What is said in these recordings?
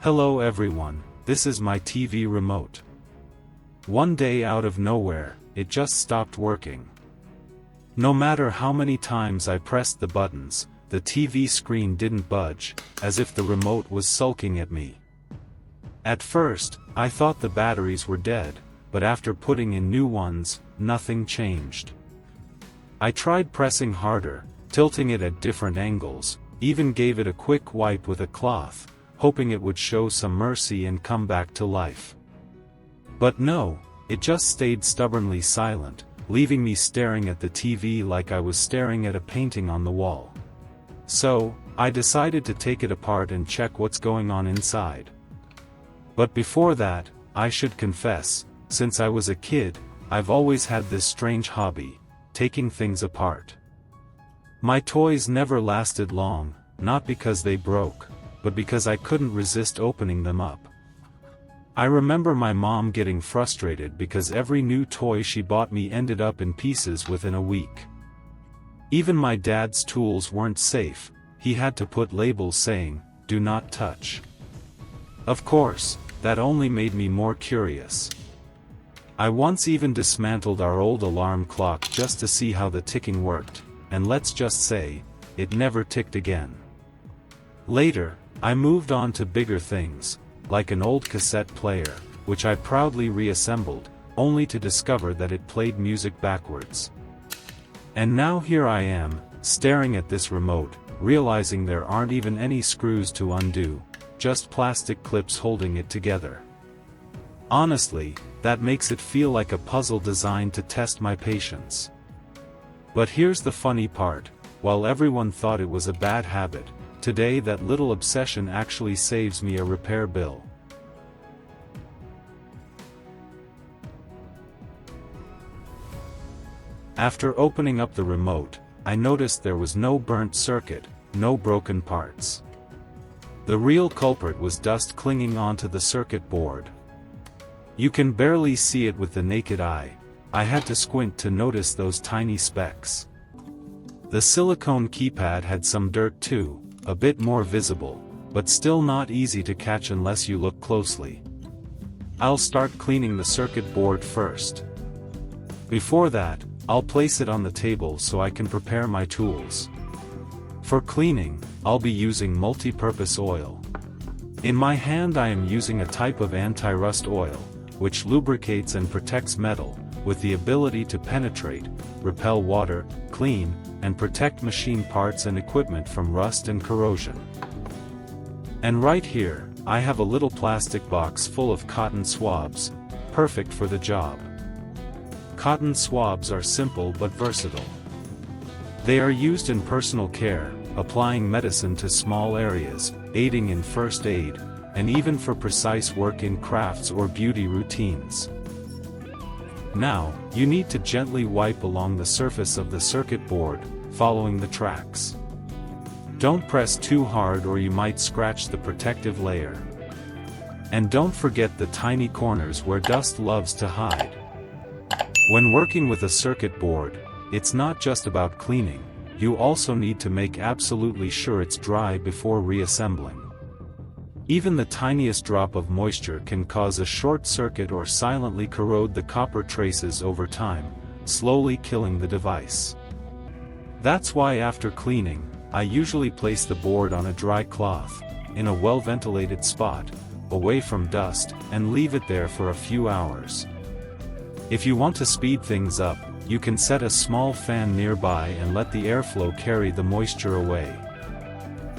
Hello everyone, this is my TV remote. One day out of nowhere, it just stopped working. No matter how many times I pressed the buttons, the TV screen didn't budge, as if the remote was sulking at me. At first, I thought the batteries were dead, but after putting in new ones, nothing changed. I tried pressing harder, tilting it at different angles, even gave it a quick wipe with a cloth, hoping it would show some mercy and come back to life. But no, it just stayed stubbornly silent, leaving me staring at the TV like I was staring at a painting on the wall. So, I decided to take it apart and check what's going on inside. But before that, I should confess, since I was a kid, I've always had this strange hobby, taking things apart. My toys never lasted long, not because they broke, but because I couldn't resist opening them up. I remember my mom getting frustrated because every new toy she bought me ended up in pieces within a week. Even my dad's tools weren't safe, he had to put labels saying, "Do not touch." Of course, that only made me more curious. I once even dismantled our old alarm clock just to see how the ticking worked, and let's just say, it never ticked again. Later, I moved on to bigger things, like an old cassette player, which I proudly reassembled, only to discover that it played music backwards. And now here I am, staring at this remote, realizing there aren't even any screws to undo, just plastic clips holding it together. Honestly, that makes it feel like a puzzle designed to test my patience. But here's the funny part, while everyone thought it was a bad habit, today that little obsession actually saves me a repair bill. After opening up the remote, I noticed there was no burnt circuit, no broken parts. The real culprit was dust clinging onto the circuit board. You can barely see it with the naked eye. I had to squint to notice those tiny specks. The silicone keypad had some dirt too, a bit more visible, but still not easy to catch unless you look closely. I'll start cleaning the circuit board first. Before that, I'll place it on the table so I can prepare my tools. For cleaning, I'll be using multi-purpose oil. In my hand I am using a type of anti-rust oil, which lubricates and protects metal, with the ability to penetrate, repel water, clean, and protect machine parts and equipment from rust and corrosion. And right here, I have a little plastic box full of cotton swabs, perfect for the job. Cotton swabs are simple but versatile. They are used in personal care, applying medicine to small areas, aiding in first aid, and even for precise work in crafts or beauty routines. Now, you need to gently wipe along the surface of the circuit board, following the tracks. Don't press too hard or you might scratch the protective layer. And don't forget the tiny corners where dust loves to hide. When working with a circuit board, it's not just about cleaning, you also need to make absolutely sure it's dry before reassembling. Even the tiniest drop of moisture can cause a short circuit or silently corrode the copper traces over time, slowly killing the device. That's why after cleaning, I usually place the board on a dry cloth, in a well-ventilated spot, away from dust, and leave it there for a few hours. If you want to speed things up, you can set a small fan nearby and let the airflow carry the moisture away.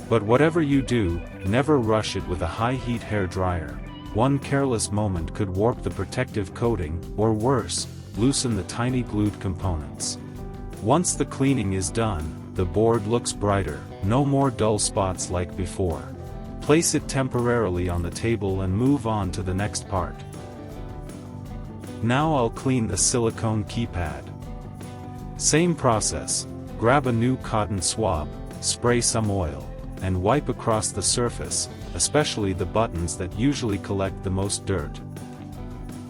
But whatever you do, never rush it with a high-heat hairdryer. One careless moment could warp the protective coating, or worse, loosen the tiny glued components. Once the cleaning is done, the board looks brighter, no more dull spots like before. Place it temporarily on the table and move on to the next part. Now I'll clean the silicone keypad. Same process, grab a new cotton swab, spray some oil, and wipe across the surface, especially the buttons that usually collect the most dirt.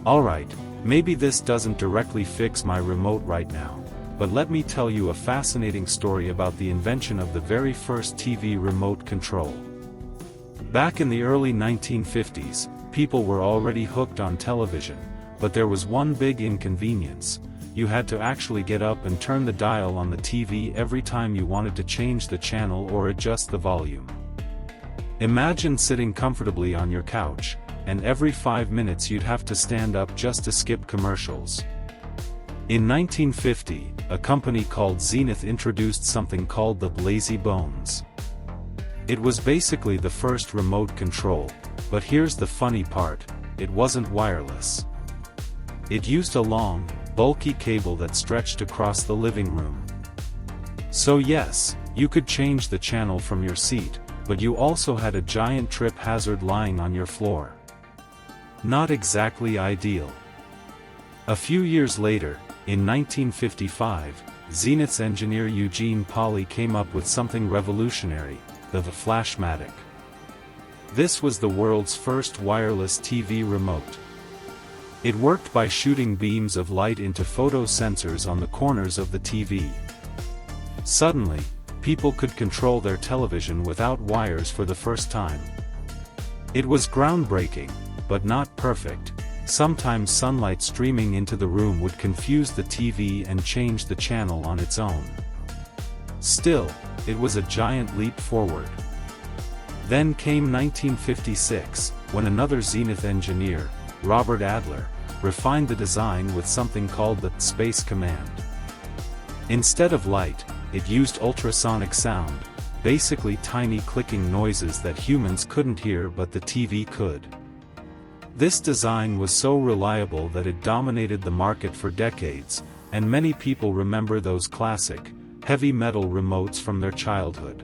Alright, maybe this doesn't directly fix my remote right now, but let me tell you a fascinating story about the invention of the very first TV remote control. Back in the early 1950s, people were already hooked on television, but there was one big inconvenience: you had to actually get up and turn the dial on the TV every time you wanted to change the channel or adjust the volume. Imagine sitting comfortably on your couch, and every 5 minutes you'd have to stand up just to skip commercials. In 1950, a company called Zenith introduced something called the Lazy Bones. It was basically the first remote control, but here's the funny part: it wasn't wireless. It used a long, bulky cable that stretched across the living room. So yes, you could change the channel from your seat, but you also had a giant trip hazard lying on your floor. Not exactly ideal. A few years later, in 1955, Zenith's engineer Eugene Pauly came up with something revolutionary: the Flashmatic. This was the world's first wireless TV remote. It worked by shooting beams of light into photo sensors on the corners of the TV. Suddenly, people could control their television without wires for the first time. It was groundbreaking, but not perfect. Sometimes sunlight streaming into the room would confuse the TV and change the channel on its own. Still, it was a giant leap forward. Then came 1956, when another Zenith engineer, Robert Adler, refined the design with something called the Space Command. Instead of light, it used ultrasonic sound, basically tiny clicking noises that humans couldn't hear but the TV could. This design was so reliable that it dominated the market for decades, and many people remember those classic, heavy metal remotes from their childhood.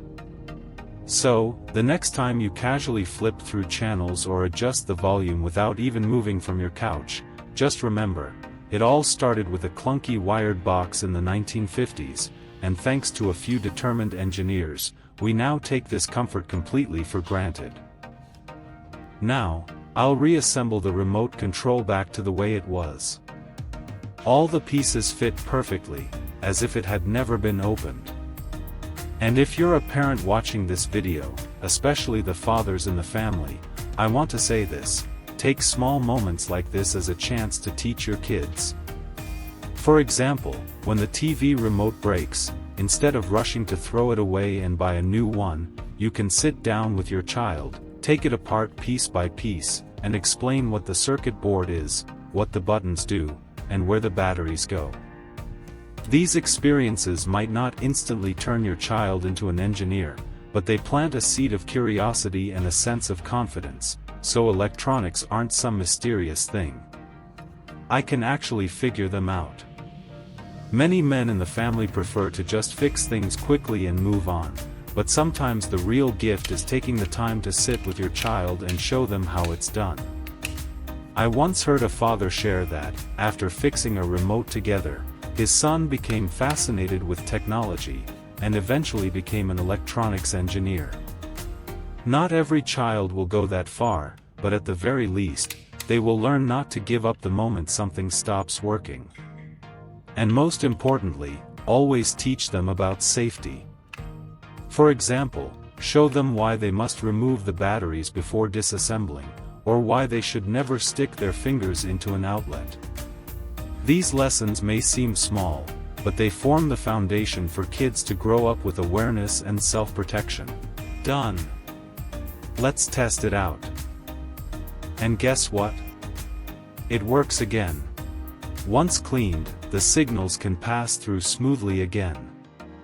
So, the next time you casually flip through channels or adjust the volume without even moving from your couch, just remember, it all started with a clunky wired box in the 1950s, and thanks to a few determined engineers, we now take this comfort completely for granted. Now, I'll reassemble the remote control back to the way it was. All the pieces fit perfectly, as if it had never been opened. And if you're a parent watching this video, especially the fathers in the family, I want to say this: take small moments like this as a chance to teach your kids. For example, when the TV remote breaks, instead of rushing to throw it away and buy a new one, you can sit down with your child, take it apart piece by piece, and explain what the circuit board is, what the buttons do, and where the batteries go. These experiences might not instantly turn your child into an engineer, but they plant a seed of curiosity and a sense of confidence, so electronics aren't some mysterious thing. I can actually figure them out. Many men in the family prefer to just fix things quickly and move on, but sometimes the real gift is taking the time to sit with your child and show them how it's done. I once heard a father share that, after fixing a remote together, his son became fascinated with technology, and eventually became an electronics engineer. Not every child will go that far, but at the very least, they will learn not to give up the moment something stops working. And most importantly, always teach them about safety. For example, show them why they must remove the batteries before disassembling, or why they should never stick their fingers into an outlet. These lessons may seem small, but they form the foundation for kids to grow up with awareness and self-protection. Done. Let's test it out. And guess what? It works again. Once cleaned, the signals can pass through smoothly again.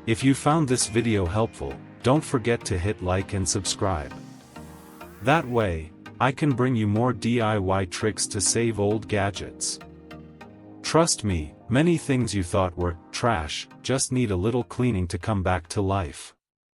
If you found this video helpful, don't forget to hit like and subscribe. That way, I can bring you more DIY tricks to save old gadgets. Trust me, many things you thought were trash just need a little cleaning to come back to life.